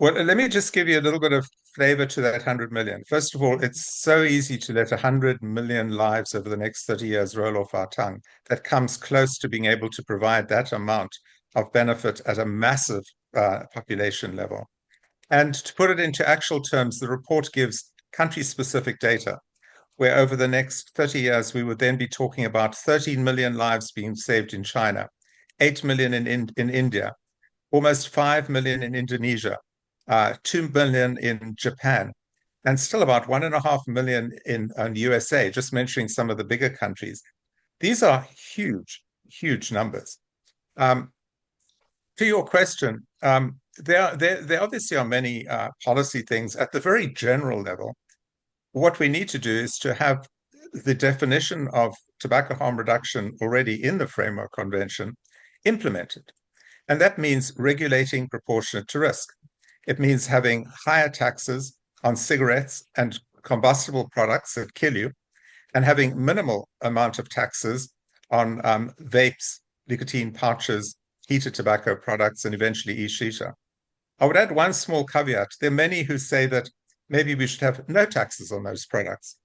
Well, let me just give you a little bit of flavor to that 100 million. First of all, it's so easy to let 100 million lives over the next 30 years roll off our tongue. That comes close to being able to provide that amount of benefit at a massive population level. And to put it into actual terms, the report gives country-specific data, where over the next 30 years, we would then be talking about 13 million lives being saved in China, 8 million in India, almost 5 million in Indonesia, 2 million in Japan, and still about 1.5 million in USA, just mentioning some of the bigger countries. These are huge, huge numbers. Um, to your question, there obviously are many policy things at the very general level. What we need to do is to have the definition of tobacco harm reduction already in the Framework Convention implemented. And that means regulating proportionate to risk. It means having higher taxes on cigarettes and combustible products that kill you, and having minimal amount of taxes on vapes, nicotine pouches, heated tobacco products, and eventually e-shisha. I would add one small caveat. There are many who say that maybe we should have no taxes on those products.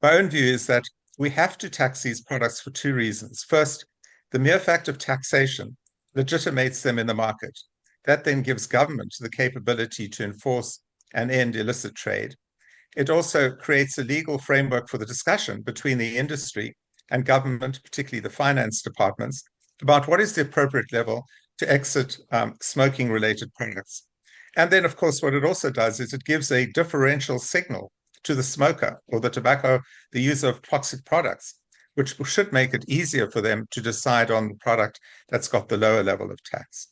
My own view is that we have to tax these products for two reasons. First, the mere fact of taxation legitimates them in the market. That then gives government the capability to enforce and end illicit trade. It also creates a legal framework for the discussion between the industry and government, particularly the finance departments, about what is the appropriate level to exit smoking-related products. And then, of course, what it also does is it gives a differential signal to the smoker or the user of toxic products, which should make it easier for them to decide on the product that's got the lower level of tax.